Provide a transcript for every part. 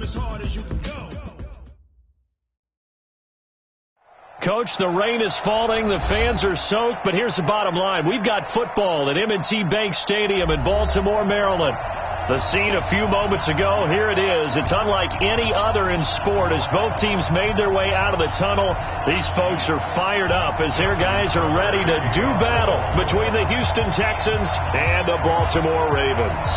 as hard as you can go. Coach, the rain is falling, the fans are soaked, but here's the bottom line. We've got football at M&T Bank Stadium in Baltimore, Maryland. The scene a few moments ago, here it is. It's unlike any other in sport as both teams made their way out of the tunnel. These folks are fired up as their guys are ready to do battle between the Houston Texans and the Baltimore Ravens.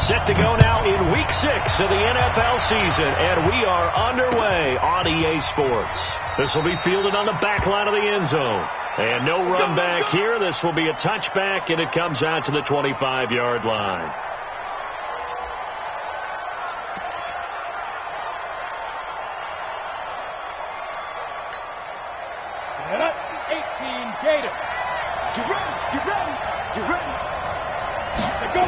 Set to go now in Week 6 of the NFL season, and we are underway on EA Sports. This will be fielded on the back line of the end zone. And no run back here. This will be a touchback, and it comes out to the 25-yard line. Set up, 18 Gator. Get ready. Let's go.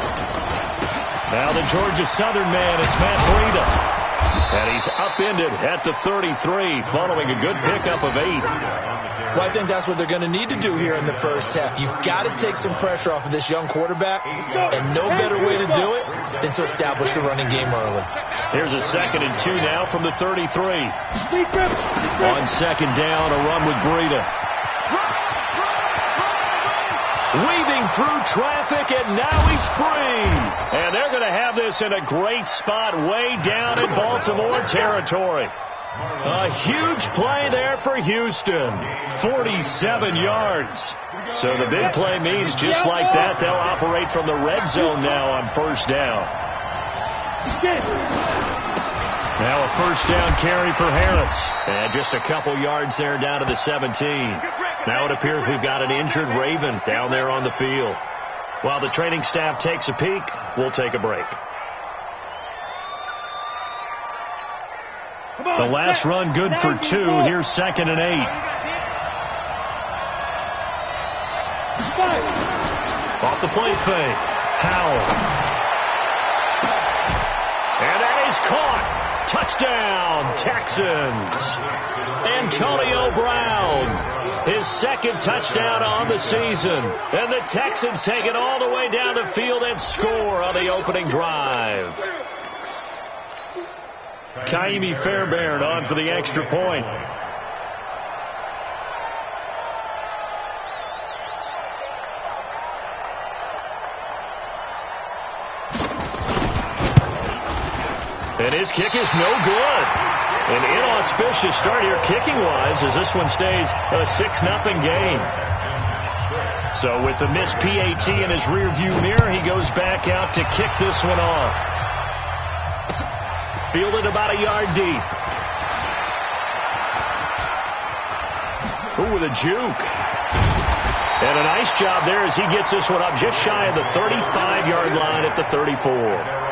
Now the Georgia Southern man, it's Matt Breida. And he's upended at the 33 following a good pickup of 8. Well, I think that's what they're going to need to do here in the first half. You've got to take some pressure off of this young quarterback, and no better way to do it than to establish the running game early. Here's a 2nd and 2 now from the 33. On 2nd down, a run with Breida. Weaving through traffic, and now he's free. And they're going to have this in a great spot way down in Baltimore territory. A huge play there for Houston. 47 yards. So the big play means just like that, they'll operate from the red zone now on 1st down. Now a 1st down carry for Harris. And just a couple yards there down to the 17. Now it appears we've got an injured Raven down there on the field. While the training staff takes a peek, we'll take a break. The last run good for 2. Here's 2nd and 8. Off the play fake. Howell. And that is caught. Touchdown, Texans. Antonio Brown, his 2nd touchdown on the season. And the Texans take it all the way down the field and score on the opening drive. Kaimi Fairbairn on for the extra point. And his kick is no good. An inauspicious start here kicking-wise as this one stays a 6-0 game. So with the missed PAT in his rearview mirror, he goes back out to kick this one off. Fielded about a yard deep. Ooh, with a juke. And a nice job there as he gets this one up just shy of the 35-yard line at the 34.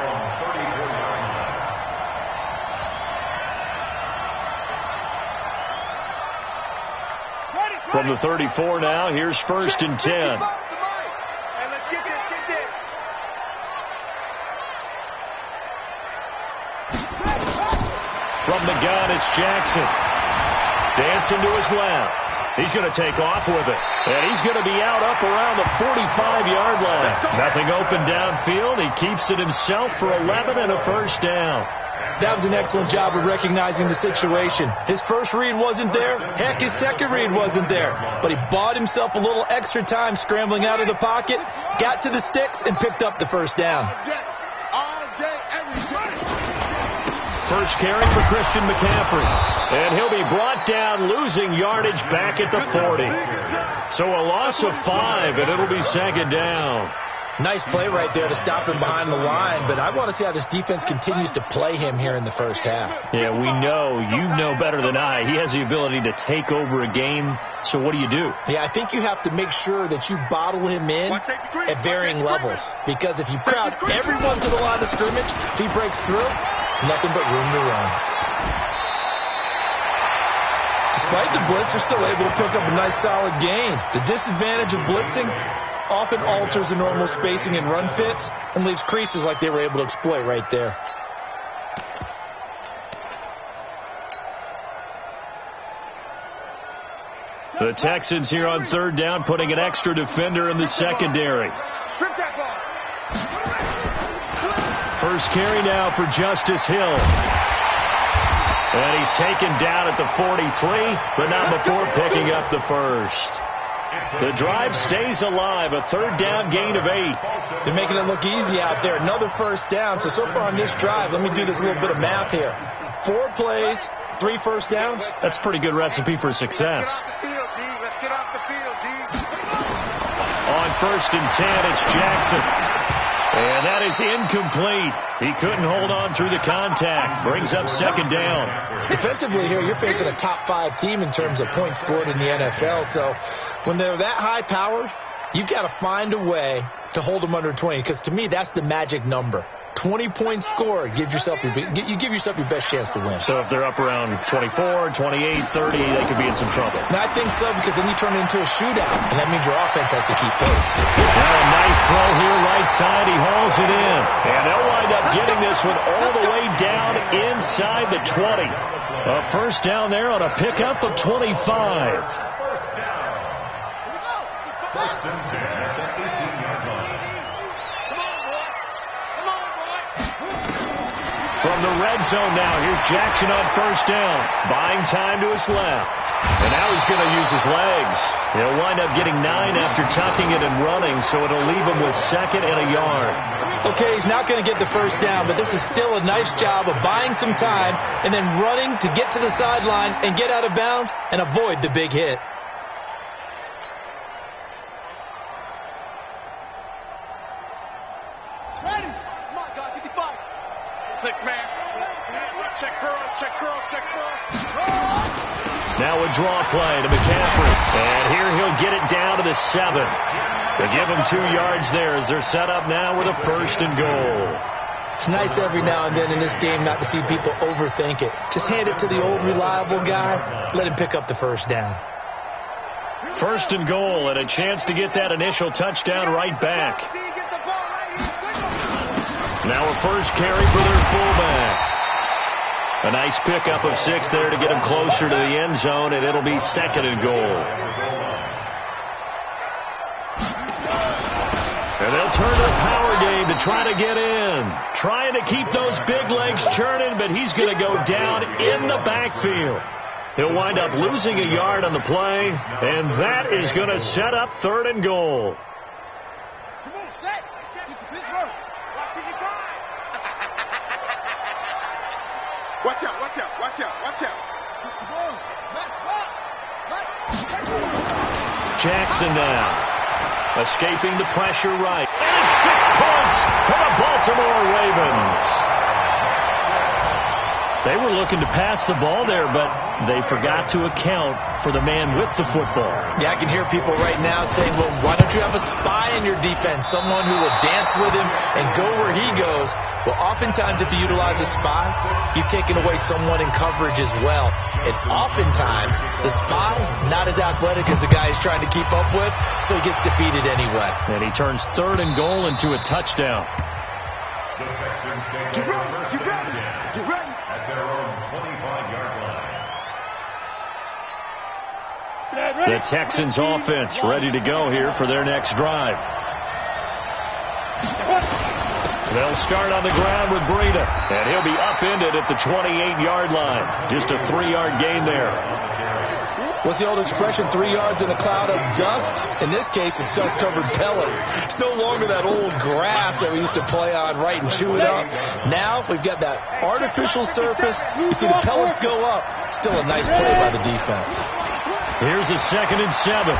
From the 34 now, here's 1st and 10. From the gun, it's Jackson. Dancing to his left. He's going to take off with it. And he's going to be out up around the 45-yard line. Nothing open downfield. He keeps it himself for 11 and a 1st down. That was an excellent job of recognizing the situation. His first read wasn't there. Heck, his second read wasn't there. But he bought himself a little extra time scrambling out of the pocket, got to the sticks, and picked up the 1st down. First carry for Christian McCaffrey. And he'll be brought down, losing yardage back at the 40. So a loss of 5, and it'll be 2nd down. Nice play right there to stop him behind the line, but I want to see how this defense continues to play him here in the first half. Yeah, we know. You know better than I. He has the ability to take over a game, so what do you do? Yeah, I think you have to make sure that you bottle him in at varying levels, because if you crowd everyone to the line of scrimmage, if he breaks through, there's nothing but room to run. Despite the blitz, they're still able to pick up a nice solid gain. The disadvantage of blitzing often alters the normal spacing and run fits and leaves creases like they were able to exploit right there. The Texans here on 3rd down, putting an extra defender in the secondary. First carry now for Justice Hill. And he's taken down at the 43, but not before picking up the first. The drive stays alive, a third down gain of 8. They're making it look easy out there. Another first down. So far on this drive, let me do this little bit of math here. 4 plays, 3 first downs. That's a pretty good recipe for success. Let's get off the field, D. On 1st and 10, it's Jackson. And that is incomplete. He couldn't hold on through the contact. Brings up 2nd down. Defensively here, you're facing a top 5 team in terms of points scored in the NFL. So when they're that high-powered, you've got to find a way to hold them under 20. Because to me, that's the magic number. 20 points scored, you give yourself your best chance to win. So if they're up around 24, 28, 30, they could be in some trouble. And I think so, because then you turn it into a shootout, and that means your offense has to keep pace. Now a nice throw here, right side. He hauls it in. And they'll wind up getting this one all the way down inside the 20. A first down there on a pickup of 25. First and 10 at the 18-yard line. From the red zone now, here's Jackson on first down. Buying time to his left. And now he's going to use his legs. He'll wind up getting 9 after tucking it and running, so it'll leave him with 2nd and a yard. Okay, he's not going to get the first down, but this is still a nice job of buying some time and then running to get to the sideline and get out of bounds and avoid the big hit. Ready? Come on, God, 55. 6-man. Check curls, check curls, check curls. Now a draw play to McCaffrey. And here he'll get it down to the 7. They give him 2 yards there as they're set up now with a 1st and goal. It's nice every now and then in this game not to see people overthink it. Just hand it to the old reliable guy. Let him pick up the first down. 1st and goal and a chance to get that initial touchdown right back. Now a first carry for their fullback. A nice pickup of 6 there to get him closer to the end zone, and it'll be 2nd and goal. And they'll turn to the power game to try to get in. Trying to keep those big legs churning, but he's going to go down in the backfield. He'll wind up losing a yard on the play, and that is going to set up 3rd and goal. Come on, set. Pittsburgh. Watching you drive. Watch out, watch out, watch out, watch out. Jackson now. Escaping the pressure right. And it's 6 points for the Baltimore Ravens. They were looking to pass the ball there, but they forgot to account for the man with the football. Yeah, I can hear people right now saying, well, why don't you have a spy in your defense, someone who will dance with him and go where he goes? Well, oftentimes if you utilize a spy, you've taken away someone in coverage as well. And oftentimes, the spy, not as athletic as the guy he's trying to keep up with, so he gets defeated anyway. And he turns 3rd and goal into a touchdown. The Texans take Get over ready, first get ready, and 10 get ready. at their own 25-yard line. The Texans offense ready to go here for their next drive. They'll start on the ground with Breida, and he'll be upended at the 28-yard line. Just a 3-yard gain there. What's the old expression, 3 yards in a cloud of dust? In this case, it's dust-covered pellets. It's no longer that old grass that we used to play on, right, and chew it up. Now we've got that artificial surface. You see the pellets go up. Still a nice play by the defense. Here's a 2nd and 7.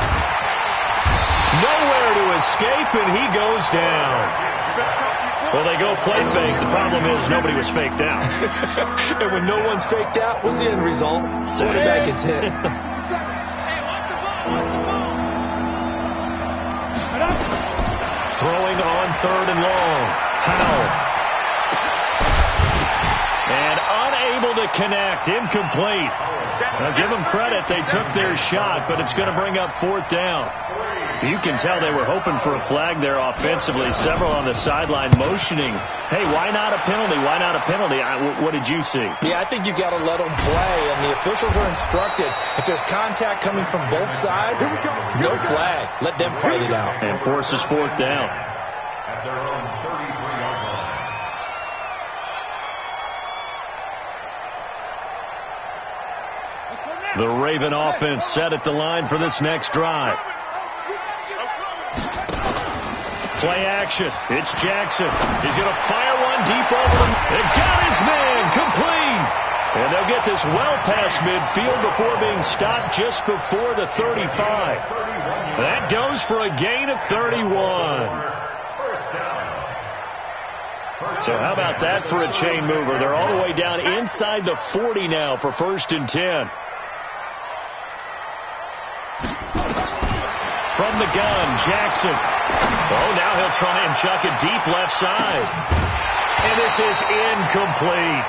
Nowhere to escape, and he goes down. Well, they go play fake. The problem is nobody was faked out. And when no one's faked out, what's the end result? Quarterback gets hit. Throwing on 3rd and long. Howell. And unable to connect. Incomplete. Now, give them credit. They took their shot, but it's going to bring up 4th down. You can tell they were hoping for a flag there offensively. Several on the sideline motioning, hey, why not a penalty? Why not a penalty? What did you see? Yeah, I think you got to let them play, and the officials are instructed. If there's contact coming from both sides, no flag. Let them fight it out. And forces 4th down. At their own 33-yard line. The Raven offense set at the line for this next drive. Play action. It's Jackson. He's going to fire one deep over him. It got his man complete. And they'll get this well past midfield before being stopped just before the 35. That goes for a gain of 31. So how about that for a chain mover? They're all the way down inside the 40 now for 1st and 10. From the gun, Jackson. Oh, now he'll try and chuck it deep left side. And this is incomplete.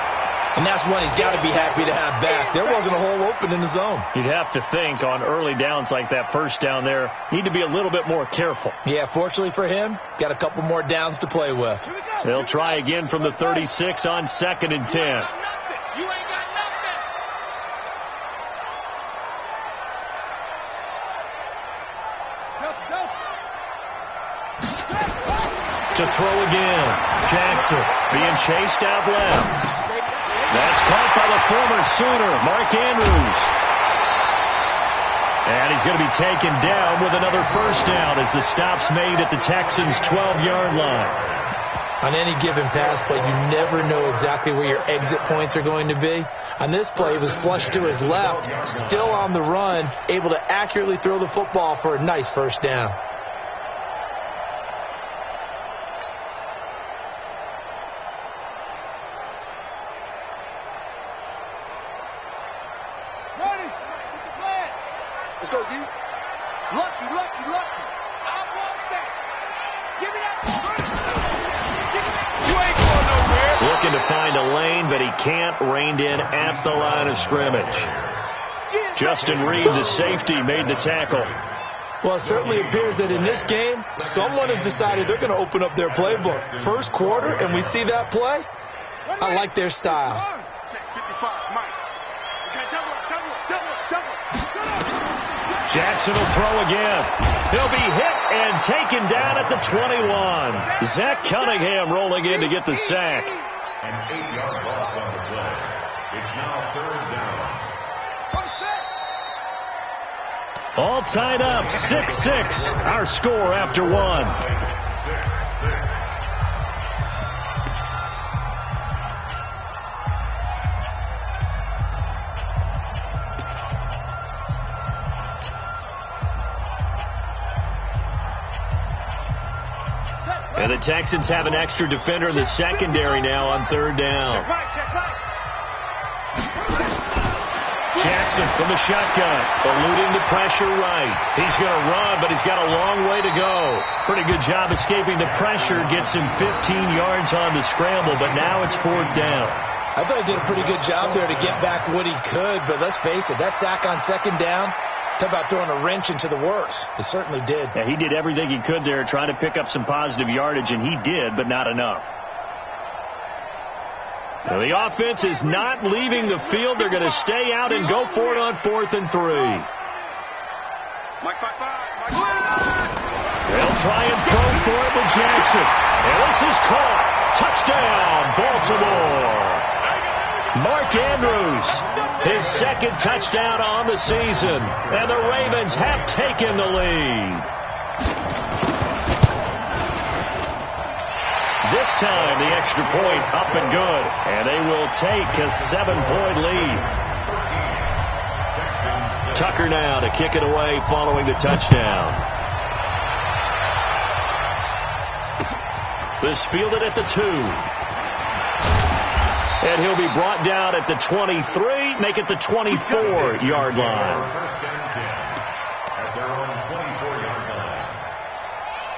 And that's one he's got to be happy to have back. There wasn't a hole open in the zone. You'd have to think on early downs like that first down there, need to be a little bit more careful. Yeah, fortunately for him, got a couple more downs to play with. They'll try again from the 36 on 2nd and 10. To throw again. Jackson being chased out left. That's caught by the former Sooner, Mark Andrews. And he's going to be taken down with another first down as the stop's made at the Texans' 12-yard line. On any given pass play, you never know exactly where your exit points are going to be. On this play, it was flushed to his left, still on the run, able to accurately throw the football for a nice first down. Let's go, D. Lucky. I want that. Give me that. You ain't going nowhere. Looking to find a lane, but he can't. Reined in at the line of scrimmage. Justin Reed, the safety, made the tackle. Well, it certainly appears that in this game, someone has decided they're going to open up their playbook. First quarter, and we see that play. I like their style. Check 55, Mike. Okay, double. Jackson will throw again. He'll be hit and taken down at the 21. Zach Cunningham rolling in to get the sack. An 8-yard loss on the play. It's now 3rd down. All tied up, 6-6. Our score after one. 6-6. And the Texans have an extra defender in the secondary now on 3rd down. Jackson from the shotgun, eluding the pressure right. He's going to run, but he's got a long way to go. Pretty good job escaping the pressure. Gets him 15 yards on the scramble, but now it's 4th down. I thought he did a pretty good job there to get back what he could, but let's face it, that sack on 2nd down, talk about throwing a wrench into the works. It certainly did. Yeah, he did everything he could there, trying to pick up some positive yardage, and he did, but not enough. Now, the offense is not leaving the field. They're going to stay out and go for it on 4th and 3. They'll try and throw for it with Jackson. And this is caught. Touchdown, Baltimore. Mark Andrews, his 2nd touchdown on the season. And the Ravens have taken the lead. This time, the extra point up and good. And they will take a 7-point lead. Tucker now to kick it away following the touchdown. This fielded at the 2. And he'll be brought down at the 23, make it the 24-yard line.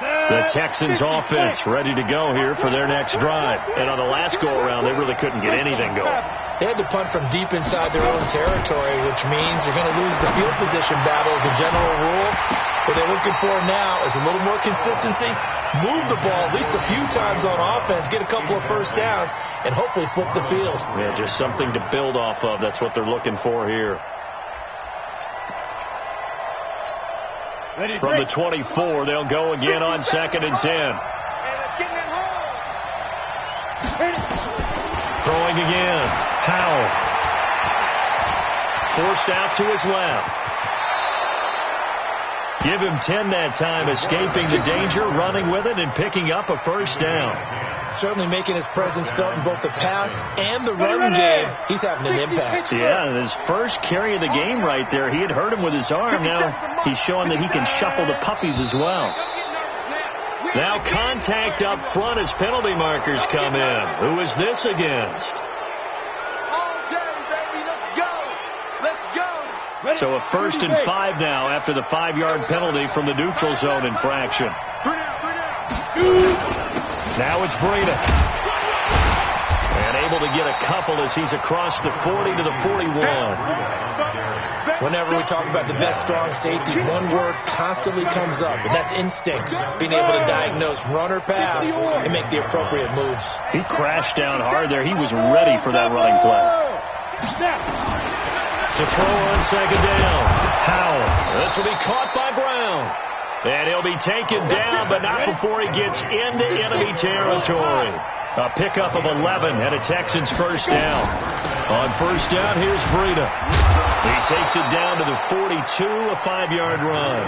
The Texans offense ready to go here for their next drive. And on the last go-around, they really couldn't get anything going. They had to punt from deep inside their own territory, which means you're going to lose the field position battle as a general rule. What they're looking for now is a little more consistency, move the ball at least a few times on offense, get a couple of first downs, and hopefully flip the field. Yeah, just something to build off of. That's what they're looking for here. From the 24, they'll go again on 2nd and 10. Throwing again. Howell. forced out to his left. Give him 10 that time, escaping the danger, running with it, and picking up a first down. Certainly making his presence felt in both the pass and the run game. He's having an impact. Yeah, his first carry of the game right there. He had hurt him with his arm. Now he's showing that he can shuffle the puppies as well. Now contact up front as penalty markers come in. Who is this against? So a 1st and 5 now after the 5-yard penalty from the neutral zone infraction. Now it's Breida. And able to get a couple as he's across the 40 to the 41. Whenever we talk about the best strong safeties, one word constantly comes up, and that's instinct. Being able to diagnose run or pass and make the appropriate moves. He crashed down hard there. He was ready for that running play. To throw on 2nd down. Howell. This will be caught by Brown. And he'll be taken down, but not before he gets into enemy territory. A pickup of 11 and a Texans first down. On first down, here's Breida. He takes it down to the 42, a 5-yard run.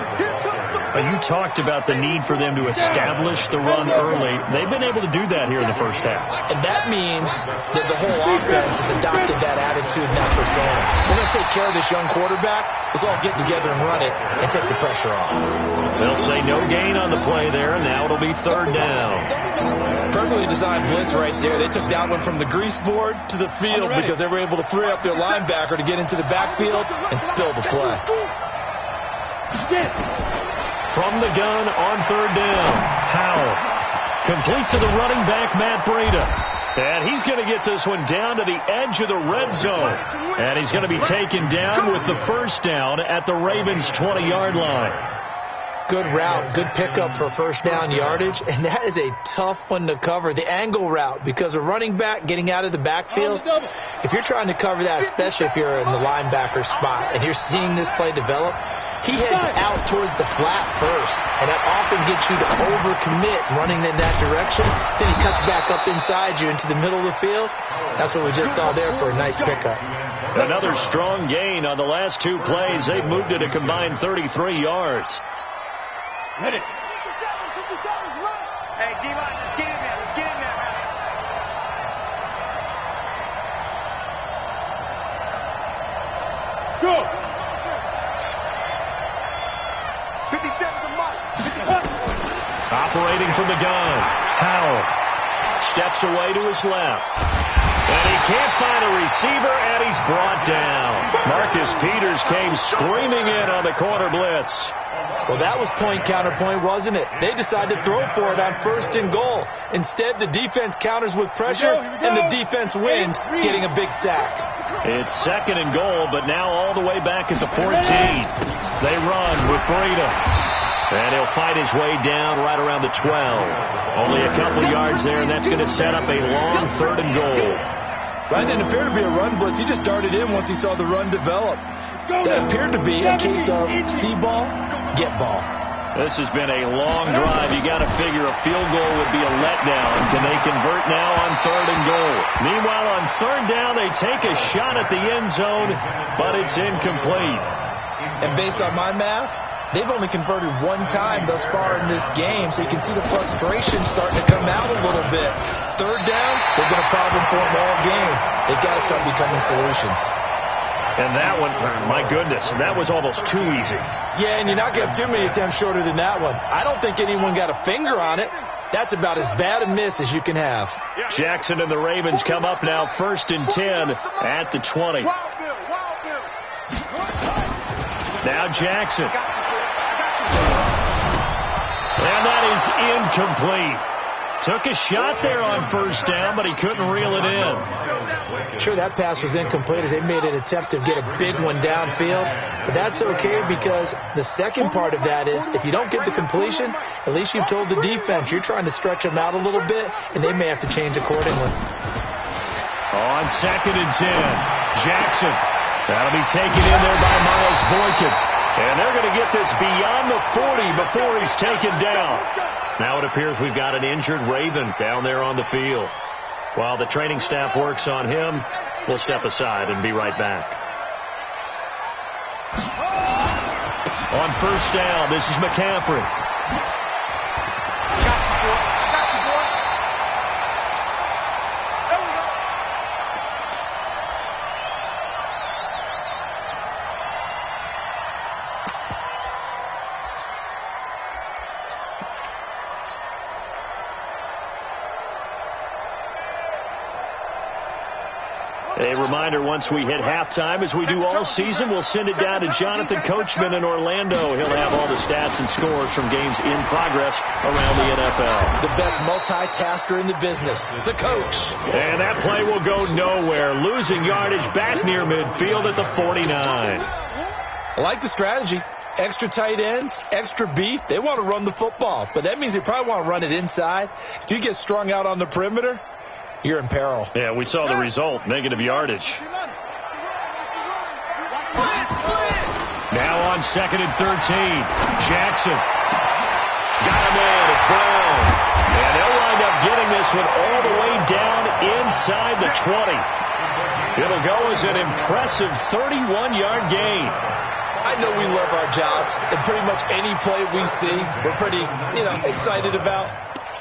You talked about the need for them to establish the run early. They've been able to do that here in the first half. And that means that the whole offense has adopted that attitude and that persona. We're going to take care of this young quarterback. Let's all get together and run it and take the pressure off. They'll say no gain on the play there, and now it'll be 3rd down. Perfectly designed blitz right there. They took that one from the grease board to the field because they were able to free up their linebacker to get into the backfield and spill the play. From the gun on 3rd down, Howell. Complete to the running back, Matt Breida. And he's going to get this one down to the edge of the red zone. And he's going to be taken down with the first down at the Ravens' 20-yard line. Good route, good pickup for first down yardage, and that is a tough one to cover. The angle route, because a running back getting out of the backfield, if you're trying to cover that, especially if you're in the linebacker spot and you're seeing this play develop, he heads out towards the flat first, and that often gets you to overcommit running in that direction. Then he cuts back up inside you into the middle of the field. That's what we just saw there for a nice pickup. Another strong gain on the last 2 plays. They've moved it a combined 33 yards. Hit it. 57, run. Hey, D-line, let's get in there. Let's get in there, man. Go. 57 to Mike. Operating from the gun. Howell steps away to his left. And he can't find a receiver, and he's brought down. Marcus Peters came screaming in on the corner blitz. Well, that was point counterpoint, wasn't it? They decided to throw for it on 1st and goal. Instead, the defense counters with pressure, and the defense wins, getting a big sack. It's 2nd and goal, but now all the way back at the 14. They run with Breida. And he'll fight his way down right around the 12. Only a couple yards there, and that's going to set up a long 3rd and goal. That didn't appear to be a run blitz. He just darted in once he saw the run develop. That appeared to be a case of see ball, get ball. This has been a long drive. You got to figure a field goal would be a letdown. Can they convert now on 3rd and goal? Meanwhile, on 3rd down, they take a shot at the end zone, but it's incomplete. And based on my math, they've only converted 1 time thus far in this game, so you can see the frustration starting to come out a little bit. 3rd downs, they've been a problem for them all game. They've got to start becoming solutions. And that one, my goodness, that was almost too easy. Yeah, and you're not going to have too many attempts shorter than that one. I don't think anyone got a finger on it. That's about as bad a miss as you can have. Jackson and the Ravens come up now 1st and 10 at the 20. Now Jackson. And that is incomplete. Took a shot there on 1st down, but he couldn't reel it in. Sure, that pass was incomplete as they made an attempt to get a big one downfield. But that's okay because the second part of that is if you don't get the completion, at least you've told the defense you're trying to stretch them out a little bit, and they may have to change accordingly. On 2nd and 10, Jackson. That'll be taken in there by Miles Boykin. And they're going to get this beyond the 40 before he's taken down. Now it appears we've got an injured Raven down there on the field. While the training staff works on him, we'll step aside and be right back. On first down, this is McCaffrey. A reminder, once we hit halftime, as we do all season, we'll send it down to Jonathan Coachman in Orlando. He'll have all the stats and scores from games in progress around the NFL. The best multitasker in the business, the coach. And that play will go nowhere, losing yardage back near midfield at the 49. I like the strategy. Extra tight ends, extra beef. They want to run the football, but that means they probably want to run it inside. If you get strung out on the perimeter, you're in peril. Yeah, we saw the result, negative yardage. Now on 2nd and 13. Jackson. Got him in. It's Brown. And they'll wind up getting this one all the way down inside the 20. It'll go as an impressive 31-yard gain. I know we love our jobs, and pretty much any play we see, we're pretty, excited about.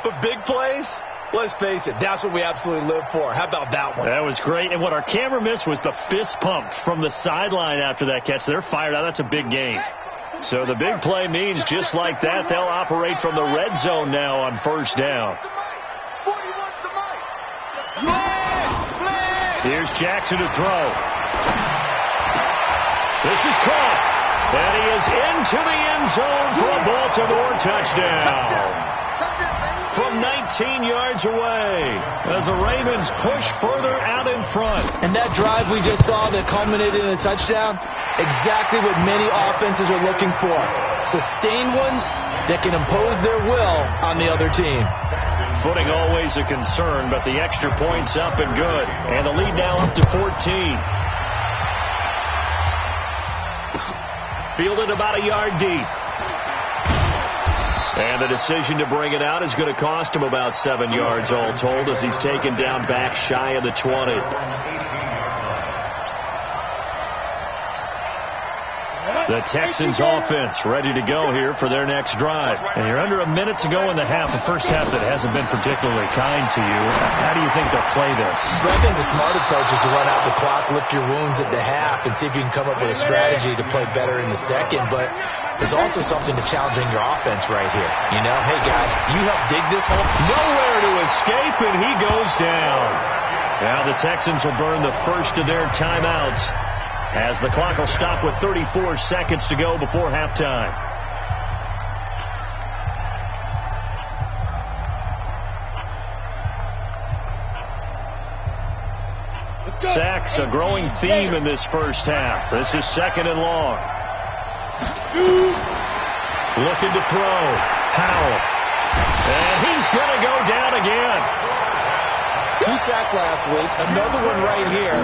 But big plays, let's face it, that's what we absolutely live for. How about that one? That was great. And what our camera missed was the fist pump from the sideline after that catch. They're fired out. That's a big gain. So the big play means just like that, they'll operate from the red zone now on first down. Here's Jackson to throw. This is caught. And he is into the end zone for a Baltimore touchdown. From 19 yards away as the Ravens push further out in front. And that drive we just saw that culminated in a touchdown, exactly what many offenses are looking for. Sustained ones that can impose their will on the other team. Footing always a concern, but the extra point's up and good. And the lead now up to 14. Fielded about a yard deep. And the decision to bring it out is going to cost him about 7 yards all told as he's taken down back shy of the 20. The Texans offense ready to go here for their next drive. And you're under a minute to go in the half. The first half that hasn't been particularly kind to you. How do you think they'll play this? I think the smart approach is to run out the clock, lick your wounds at the half, and see if you can come up with a strategy to play better in the second. But there's also something to challenging your offense right here. Hey, guys, you help dig this hole. Nowhere to escape, and he goes down. Now the Texans will burn the first of their timeouts as the clock will stop with 34 seconds to go before halftime. Sacks, a growing theme in this first half. This is 2nd and long. Looking to throw. Howell. And he's going to go down again. 2 sacks last week, another one right here.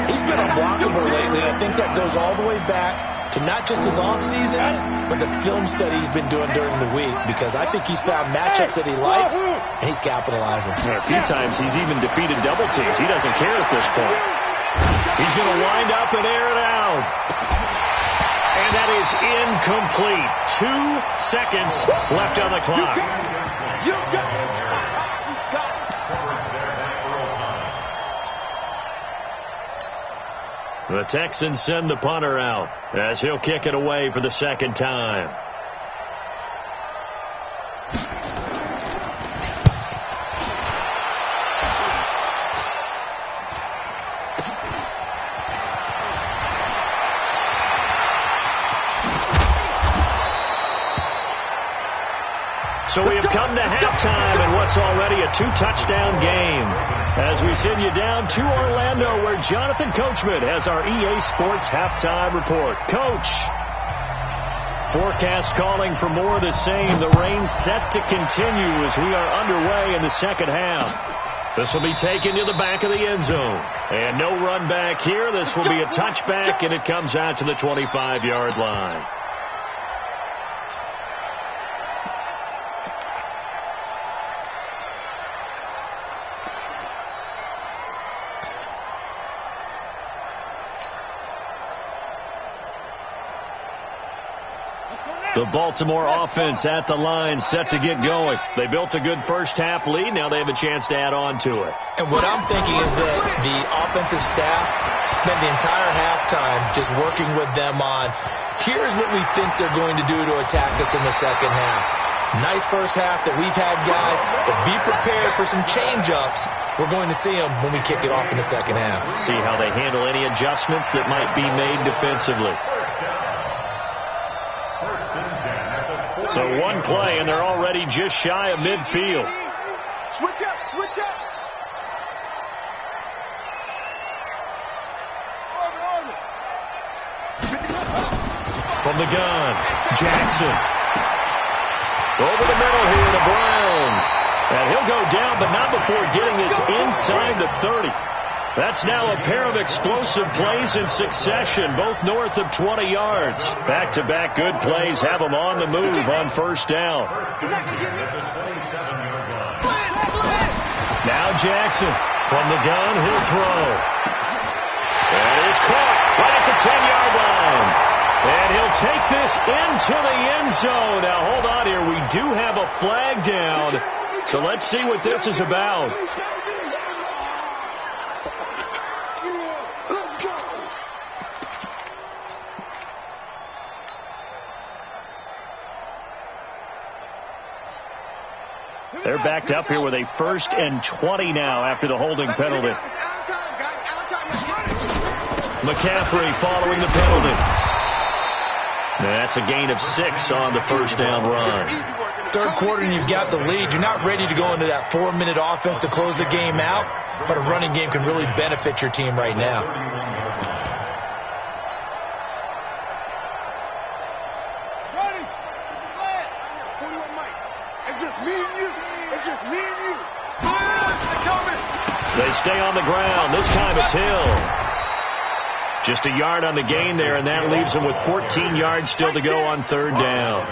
He's been unblockable lately, and I think that goes all the way back to not just his offseason, but the film study he's been doing during the week, because I think he's found matchups that he likes, and he's capitalizing. A few times he's even defeated double teams. He doesn't care at this point. He's going to wind up and air it out. And that is incomplete. 2 seconds left on the clock. You got it. The Texans send the punter out as he'll kick it away for the second time. So we have come to halftime in what's already a 2-touchdown game as we send you down to Orlando where Jonathan Coachman has our EA Sports halftime report. Coach, forecast calling for more of the same. The rain set to continue as we are underway in the second half. This will be taken to the back of the end zone. And no run back here. This will be a touchback, and it comes out to the 25-yard line. The Baltimore offense at the line, set to get going. They built a good first-half lead. Now they have a chance to add on to it. And what I'm thinking is that the offensive staff spent the entire halftime just working with them on, here's what we think they're going to do to attack us in the second half. Nice first half that we've had, guys, but be prepared for some change-ups. We're going to see them when we kick it off in the second half. See how they handle any adjustments that might be made defensively. So one play, and they're already just shy of midfield. Switch up, switch up. From the gun, Jackson. Over the middle here to Brown. And he'll go down, but not before getting this inside the 30. That's now a pair of explosive plays in succession, both north of 20 yards. Back-to-back good plays have them on the move on first down. Now Jackson from the gun, he'll throw. And he's caught right at the 10-yard line. And he'll take this into the end zone. Now, hold on here. We do have a flag down. So let's see what this is about. They're backed up here with a 1st and 20 now after the holding penalty. McCaffrey following the penalty. That's a gain of 6 on the first down run. Third quarter and you've got the lead. You're not ready to go into that 4-minute offense to close the game out, but a running game can really benefit your team right now. Ready? 41 Mike. It's just me and you. It's just me and you. They're coming. They stay on the ground. This time it's Hill. Just a yard on the gain there, and that leaves them with 14 yards still to go on third down.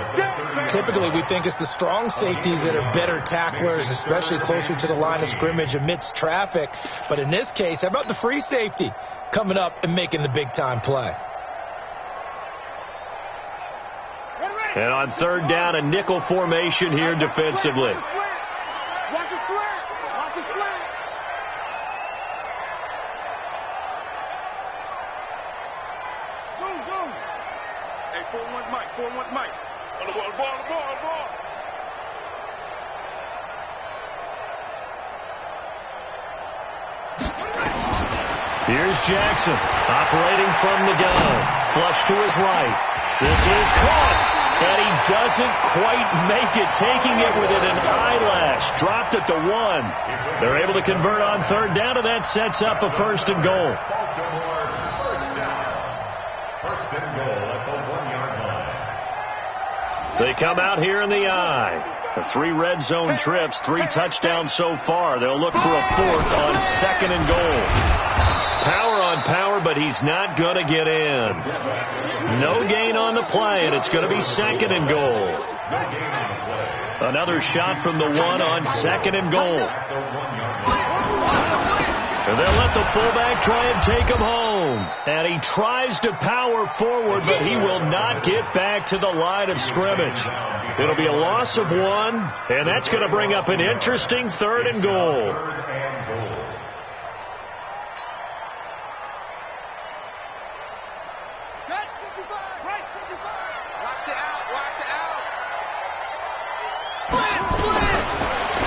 Typically, we think it's the strong safeties that are better tacklers, especially closer to the line of scrimmage amidst traffic. But in this case, how about the free safety coming up and making the big-time play? And on third down, a nickel formation here defensively. Watch his flat. Watch his flat. Zoom, zoom. Hey, 4-1 Mike. 4-1 Mike. On the ball, ball, ball, ball. Here's Jackson operating from the gun. Flush to his right. This is caught. And he doesn't quite make it, taking it within an eyelash. Dropped at the 1. They're able to convert on third down, and that sets up a 1st and goal. First and goal at the 1-yard line. They come out here in the eye. 3 red zone trips, 3 touchdowns so far. They'll look for a 4th on 2nd and goal. Power on power, but he's not going to get in. No gain on the play, and it's going to be 2nd and goal. Another shot from the 1 on 2nd and goal. And they'll let the fullback try and take him home. And he tries to power forward, but he will not get back to the line of scrimmage. It'll be a loss of 1, and that's going to bring up an interesting 3rd and goal.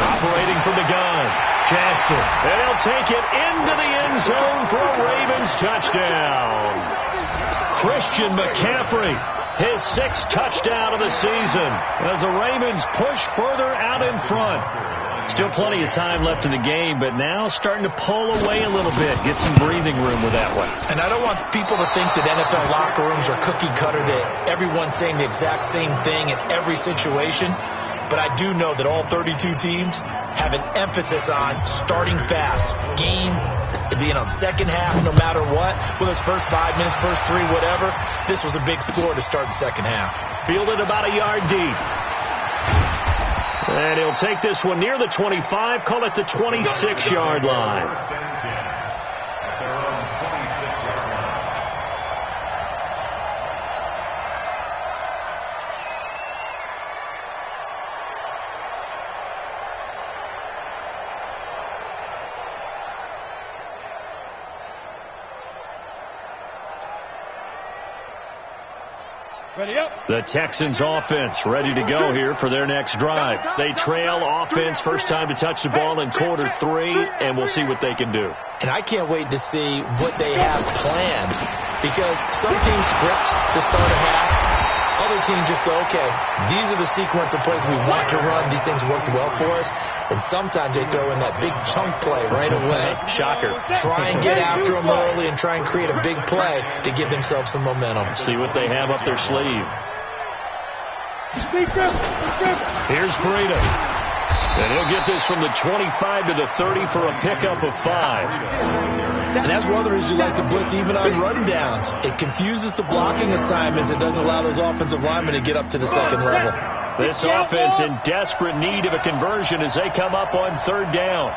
Operating from the gun, Jackson, and he'll take it into the end zone for a Ravens touchdown. Christian McCaffrey, his 6th touchdown of the season, as the Ravens push further out in front. Still plenty of time left in the game, but now starting to pull away a little bit, get some breathing room with that one. And I don't want people to think that NFL locker rooms are cookie cutter, that everyone's saying the exact same thing in every situation. But I do know that all 32 teams have an emphasis on starting fast. Game being on second half no matter what. Whether it's first 5 minutes, first 3, whatever. This was a big score to start the second half. Fielded about a yard deep. And he'll take this one near the 25, call it the 26-yard line. The Texans offense ready to go here for their next drive. They trail offense, first time to touch the ball in quarter 3, and we'll see what they can do. And I can't wait to see what they have planned, because some teams script to start a half. Other teams just go, okay, these are the sequence of plays we want to run. These things worked well for us. And sometimes they throw in that big chunk play right away. Shocker. Try and get after them early and try and create a big play to give themselves some momentum. See what they have up their sleeve. Here's Breida. And he'll get this from the 25 to the 30 for a pickup of 5. And that's one of the reasons you like to blitz even on rundowns. It confuses the blocking assignments. It doesn't allow those offensive linemen to get up to the second level. This offense in desperate need of a conversion as they come up on 3rd down.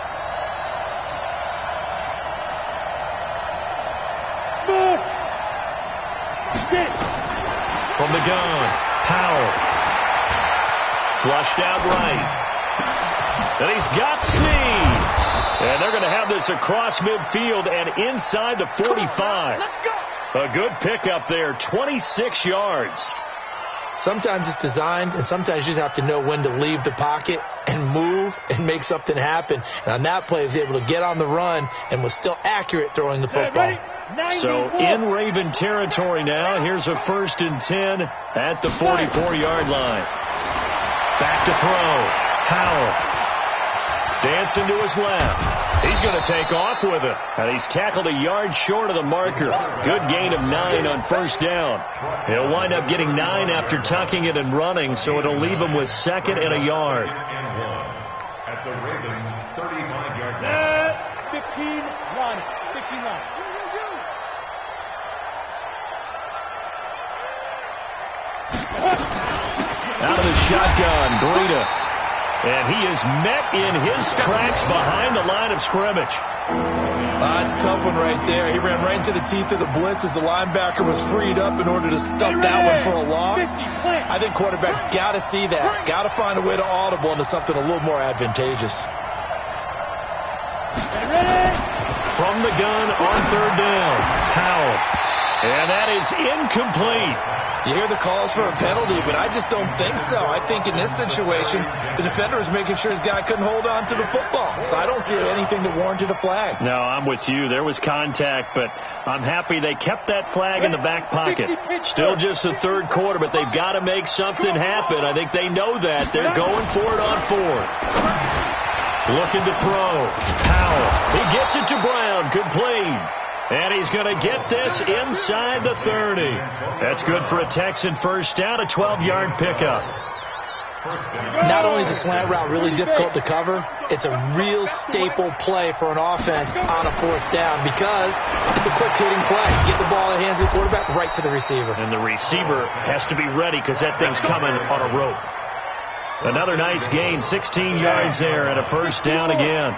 From the gun, Powell. Flushed out right. And he's got Snead. And they're going to have this across midfield and inside the 45. A good pickup there, 26 yards. Sometimes it's designed, and sometimes you just have to know when to leave the pocket and move and make something happen. And on that play, he was able to get on the run and was still accurate throwing the football. So in Raven territory now, here's a 1st and 10 at the 44-yard line. Back to throw, Powell. Dancing to his left. He's going to take off with it. And he's tackled a yard short of the marker. Good gain of 9 on 1st down. He'll wind up getting 9 after tucking it and running, so it'll leave him with 2nd and a yard. At the Ravens' 35-yard line. 15 run. 15 run. Out of the shotgun, Breida. And he is met in his tracks behind the line of scrimmage. That's a tough one right there. He ran right into the teeth of the blitz as the linebacker was freed up in order to stuff that one for a loss. I think quarterbacks got to see that. Got to find a way to audible into something a little more advantageous. From the gun on 3rd down, Powell. And that is incomplete. You hear the calls for a penalty, but I just don't think so. I think in this situation, the defender was making sure his guy couldn't hold on to the football. So I don't see anything that warranted a flag. No, I'm with you. There was contact, but I'm happy they kept that flag in the back pocket. Still just the 3rd quarter, but they've got to make something happen. I think they know that. They're going for it on 4th. Looking to throw. Powell. He gets it to Brown. Complete. And he's going to get this inside the 30. That's good for a Texan 1st down, a 12-yard pickup. Not only is a slant route really difficult to cover, it's a real staple play for an offense on a 4th down because it's a quick-hitting play. Get the ball in the hands of the quarterback right to the receiver. And the receiver has to be ready because that thing's coming on a rope. Another nice gain, 16 yards there, and a 1st down again.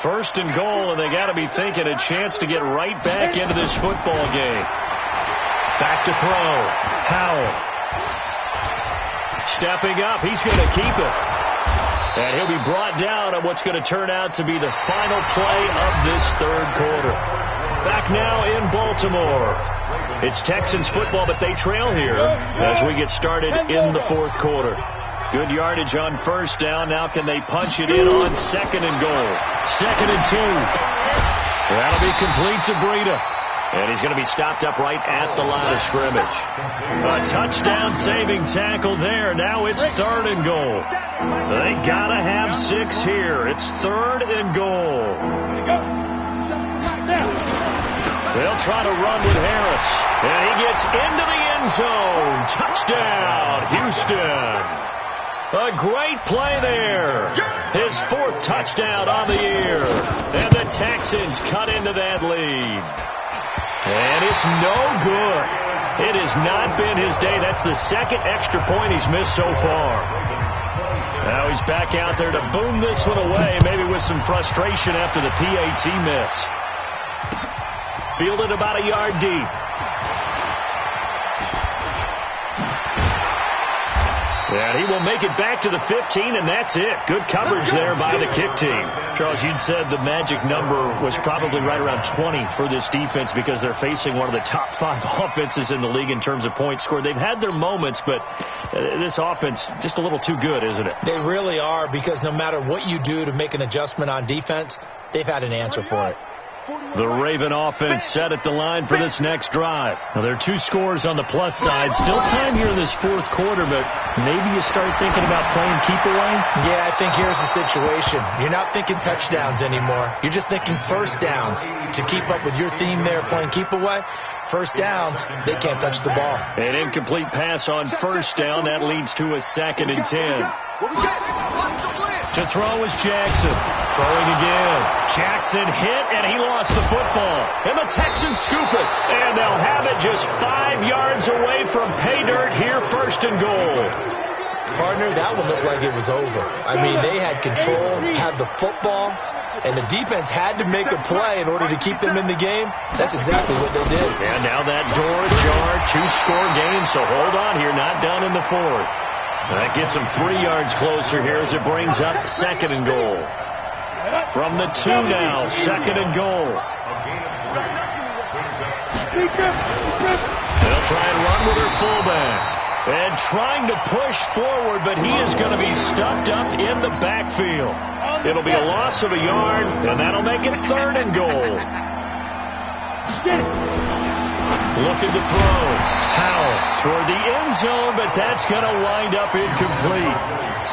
1st and goal, and they got to be thinking a chance to get right back into this football game. Back to throw. Powell. Stepping up. He's going to keep it. And he'll be brought down on what's going to turn out to be the final play of this 3rd quarter. Back now in Baltimore. It's Texans football, but they trail here as we get started in the 4th quarter. Good yardage on 1st down. Now can they punch it in on 2nd and goal? 2nd and 2. That'll be complete to Breida. And he's going to be stopped up right at the line of scrimmage. A touchdown saving tackle there. Now it's 3rd and goal. They got to have 6 here. It's 3rd and goal. They'll try to run with Harris. And he gets into the end zone. Touchdown, Houston. A great play there. His 4th touchdown on the year. And the Texans cut into that lead. And it's no good. It has not been his day. That's the 2nd extra point he's missed so far. Now he's back out there to boom this one away, maybe with some frustration after the PAT miss. Fielded about a yard deep. And he will make it back to the 15, and that's it. Good coverage there by the kick team. Charles, you'd said the magic number was probably right around 20 for this defense because they're facing one of the top 5 offenses in the league in terms of points scored. They've had their moments, but this offense just a little too good, isn't it? They really are, because no matter what you do to make an adjustment on defense, they've had an answer for it. The Raven offense set at the line for this next drive. Now, there are 2 scores on the plus side. Still time here in this fourth quarter, but maybe you start thinking about playing keep away? Yeah, I think here's the situation. You're not thinking touchdowns anymore. You're just thinking first downs. To keep up with your theme there, playing keep away, first downs, they can't touch the ball. An incomplete pass on first down. That leads to a 2nd and 10. To throw is Jackson. Throwing again. Jackson hit, and he lost the football. And the Texans scoop it. And they'll have it just 5 yards away from pay dirt here, 1st and goal. Partner, that one looked like it was over. I mean, they had control, had the football, and the defense had to make a play in order to keep them in the game. That's exactly what they did. And now that door ajar, 2-score game, so hold on here, not done in the 4th. That gets them 3 yards closer here as it brings up 2nd and goal. From the 2 now, 2nd and goal. They'll try and run with their fullback. And trying to push forward, but he is going to be stuffed up in the backfield. It'll be a loss of a yard, and that'll make it 3rd and goal. Looking to throw. Howell toward the end zone, but that's going to wind up incomplete.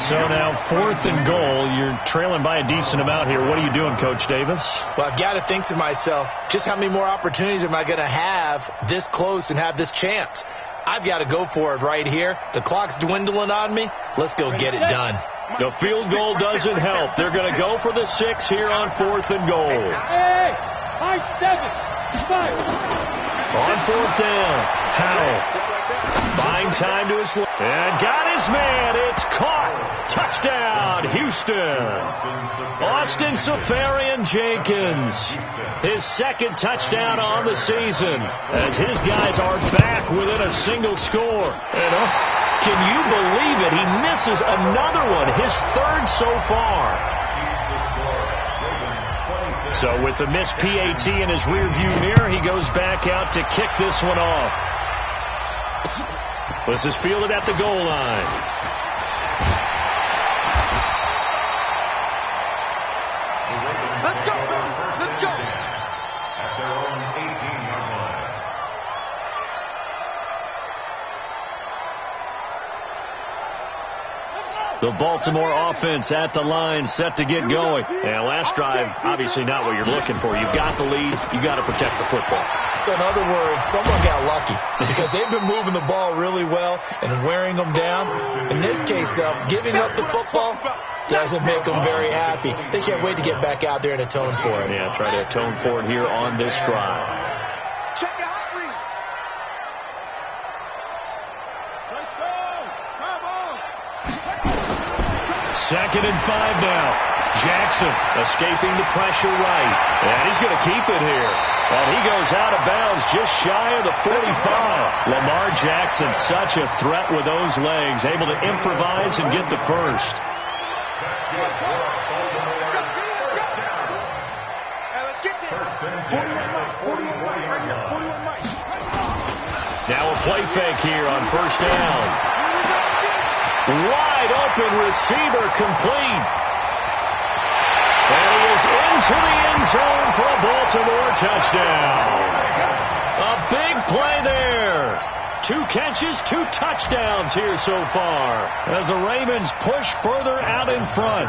So now 4th and goal. You're trailing by a decent amount here. What are you doing, Coach Davis? Well, I've got to think to myself, just how many more opportunities am I going to have this close and have this chance? I've got to go for it right here. The clock's dwindling on me. Let's go get it done. The field goal doesn't help. They're going to go for the 6 here on 4th and goal. Hey, 7, 5. On 4th down, Howell buying time to his left. And got his man. It's caught. Touchdown, Houston. Austin Safarian-Jenkins. His 2nd touchdown on the season as his guys are back within a single score. And can you believe it? He misses another one, his 3rd so far. So with the missed PAT in his rearview mirror, he goes back out to kick this one off. This is fielded at the goal line. Let's go, baby. Let's go. At their own 18-yard line. The Baltimore offense at the line, set to get going. And last drive, obviously not what you're looking for. You've got the lead. You've got to protect the football. So in other words, someone got lucky because they've been moving the ball really well and wearing them down. In this case, though, giving up the football doesn't make them very happy. They can't wait to get back out there and atone for it. Yeah, try to atone for it here on this drive. Check your hot read. Let's go. Come on. 2nd and 5 now. Jackson escaping the pressure right. And he's going to keep it here. And he goes out of bounds just shy of the 45. Lamar Jackson, such a threat with those legs, able to improvise and get the first. Now a play fake here on 1st down. Wide open receiver complete. And he is into the end zone for a Baltimore touchdown. A big play there. 2 catches, 2 touchdowns here so far as the Ravens push further out in front.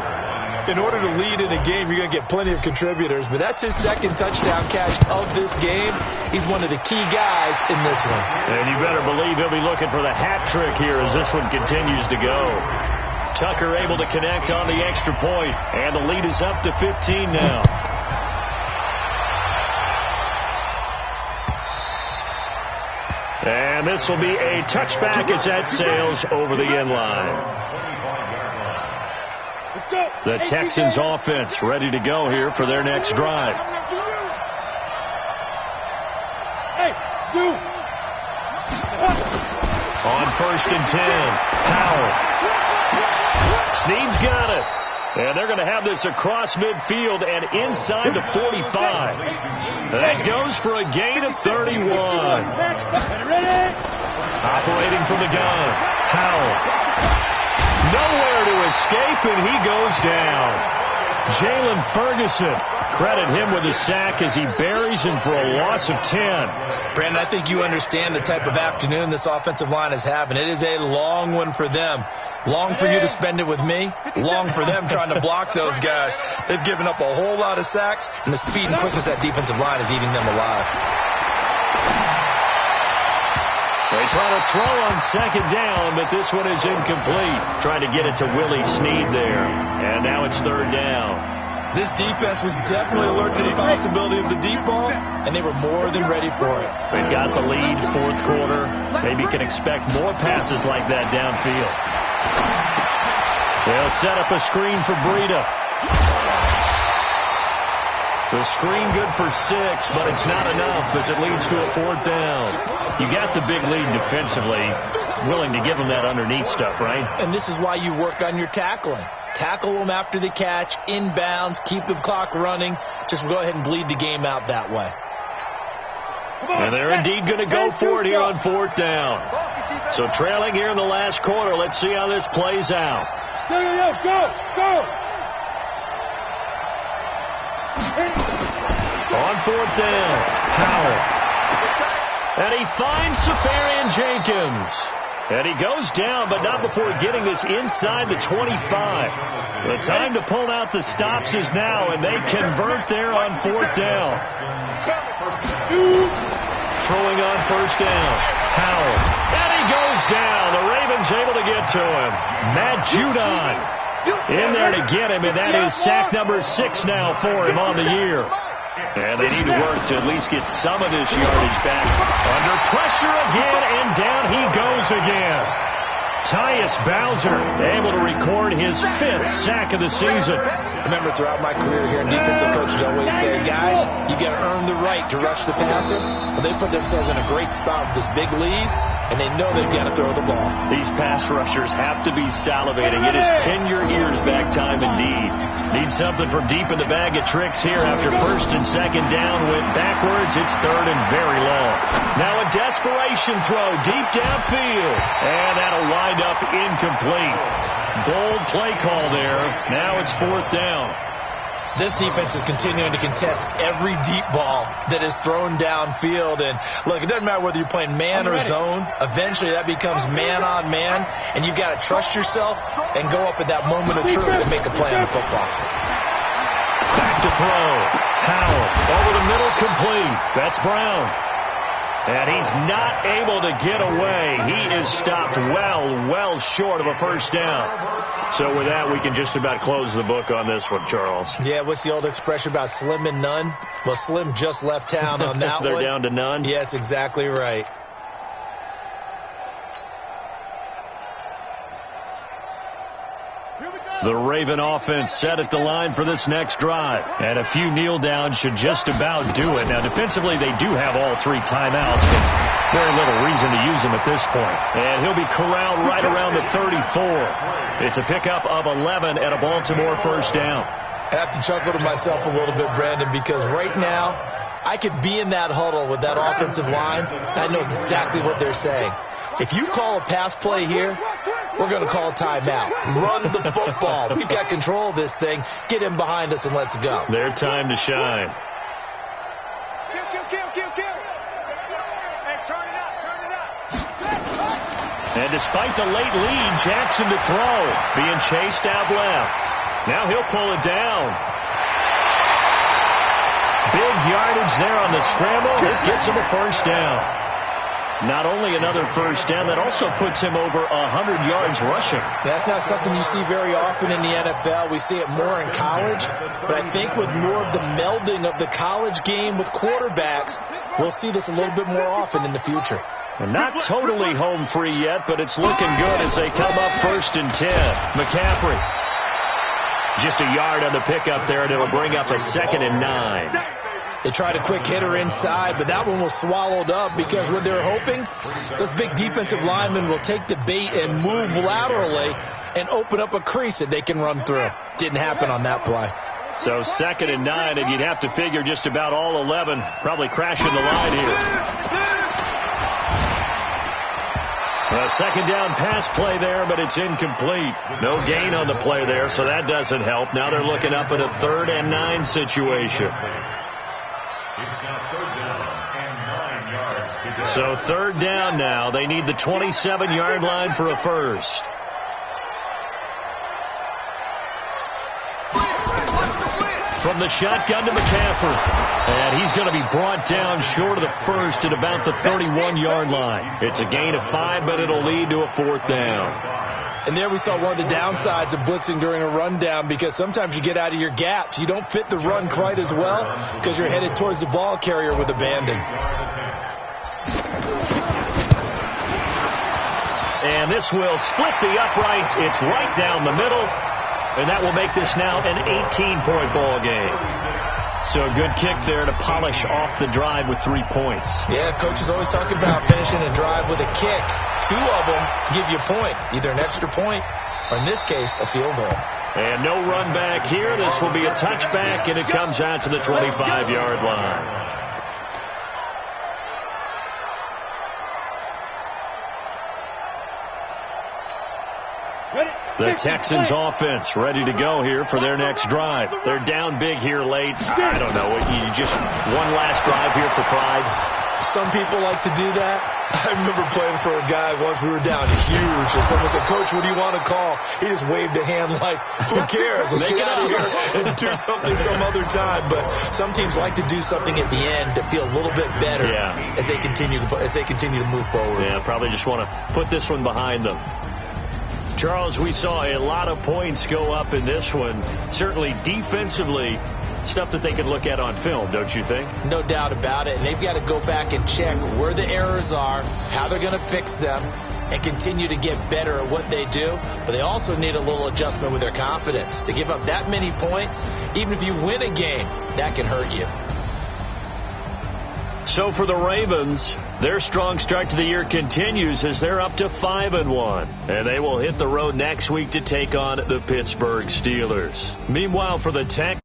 In order to lead in a game, you're going to get plenty of contributors, but that's his 2nd touchdown catch of this game. He's one of the key guys in this one. And you better believe he'll be looking for the hat trick here as this one continues to go. Tucker able to connect on the extra point, and the lead is up to 15 now. And this will be a touchback as that sails over the end line. The Texans offense ready to go here for their next drive. On 1st and 10, Howell. Snead's got it. And they're going to have this across midfield and inside the 45. That goes for a gain of 31. Operating from the gun. Howell. Nowhere to escape, and he goes down. Jalen Ferguson. Credit him with a sack as he buries him for a loss of 10. Brandon, I think you understand the type of afternoon this offensive line is having. It is a long one for them. Long for you to spend it with me. Long for them trying to block those guys. They've given up a whole lot of sacks, and the speed and quickness of that defensive line is eating them alive. They try to throw on second down, but this one is incomplete. Trying to get it to Willie Snead there. And now it's third down. This defense was definitely alert to the possibility of the deep ball, and they were more than ready for it. They've got the lead, fourth quarter. Maybe can expect more passes like that downfield. They'll set up a screen for Breida. The screen good for 6, but it's not enough as it leads to a fourth down. You got the big lead defensively, willing to give them that underneath stuff, right? And this is why you work on your tackling. Tackle them after the catch, inbounds, keep the clock running. Just go ahead and bleed the game out that way. And they're indeed going to go for it here on fourth down. So trailing here in the last quarter, let's see how this plays out. Go! On fourth down, Howell. And he finds Safarian Jenkins. And he goes down, but not before getting this inside the 25. The time to pull out the stops is now, and they convert there on fourth down. Throwing on first down, Howell. And he goes down. The Ravens able to get to him. Matt Judon in there to get him, and that is sack number 6 now for him on the year. And they need to work to at least get some of this yardage back. Under pressure again, and down he goes again. Tyus Bowser able to record his 5th sack of the season. Remember, throughout my career here in defensive coaches always say, guys, you got to earn the right to rush the passer. Well, they put themselves in a great spot with this big lead, and they know they've got to throw the ball. These pass rushers have to be salivating. It is pin your ears back time indeed. Need something from deep in the bag of tricks here after first and second down. Went backwards. It's third and very long. Now a desperation throw deep downfield. And that'll wind up incomplete. Bold play call there. Now it's fourth down. This defense is continuing to contest every deep ball that is thrown downfield. And, look, it doesn't matter whether you're playing man or zone. Eventually that becomes man on man, and you've got to trust yourself and go up at that moment of truth and make a play on the football. Back to throw. Howell over the middle, complete. That's Brown. And he's not able to get away. He is stopped well short of a first down. So with that, we can just about close the book on this one, Charles. Yeah, what's the old expression about slim and none? Well, Slim just left town on that They're one. down to none? Yes, exactly right. The Raven offense set at the line for this next drive. And a few kneel downs should just about do it. Now, defensively, they do have all 3 timeouts, but very little reason to use them at this point. And he'll be corralled right around the 34. It's a pickup of 11 and a Baltimore first down. I have to chuckle to myself a little bit, Brandon, because right now I could be in that huddle with that offensive line, and I know exactly what they're saying. If you call a pass play here, we're going to call a timeout. Run the football. We've got control of this thing. Get him behind us and let's go. Their time to shine. And despite the late lead, Jackson to throw. Being chased out left. Now he'll pull it down. Big yardage there on the scramble. It gets him a first down. Not only another first down, that also puts him over 100 yards rushing. That's not something you see very often in the NFL. We see it more in college. But I think with more of the melding of the college game with quarterbacks, we'll see this a little bit more often in the future. And not totally home free yet, but it's looking good as they come up first and 10. McCaffrey. Just a yard on the pickup there, and it'll bring up a 2nd and 9. They tried a quick hitter inside, but that one was swallowed up because what they're hoping, those big defensive linemen will take the bait and move laterally and open up a crease that they can run through. Didn't happen on that play. So 2nd and 9, and you'd have to figure just about all 11 probably crashing the line here. A 2nd down pass play there, but it's incomplete. No gain on the play there, so that doesn't help. Now they're looking up at a 3rd and 9 situation. It's now 3rd down and 9 yards to go. So 3rd down now. They need the 27-yard line for a first. From the shotgun to McCaffrey. And he's going to be brought down short of the first at about the 31-yard line. It's a gain of 5, but it'll lead to a 4th down. And there we saw one of the downsides of blitzing during a rundown, because sometimes you get out of your gaps. You don't fit the run quite as well because you're headed towards the ball carrier with abandon. And this will split the uprights. It's right down the middle. And that will make this now an 18-point ball game. So a good kick there to polish off the drive with 3 points. Yeah, coaches always talk about finishing a drive with a kick. 2 of them give you points, either an extra point or, in this case, a field goal. And no run back here. This will be a touchback, and it comes out to the 25-yard line. The Texans offense ready to go here for their next drive. They're down big here late. I don't know. You just one last drive here for pride. Some people like to do that. I remember playing for a guy once. We were down huge, and someone said, "Coach, what do you want to call?" He just waved a hand like, "Who cares? Let's get out of here and do something some other time." But some teams like to do something at the end to feel a little bit better as they continue to move forward. Yeah, probably just want to put this one behind them. Charles, we saw a lot of points go up in this one. Certainly defensively, stuff that they could look at on film, don't you think? No doubt about it. And they've got to go back and check where the errors are, how they're going to fix them, and continue to get better at what they do. But they also need a little adjustment with their confidence. To give up that many points, even if you win a game, that can hurt you. So for the Ravens, their strong start to the year continues as they're up to 5-1. And they will hit the road next week to take on the Pittsburgh Steelers. Meanwhile, for the Tech.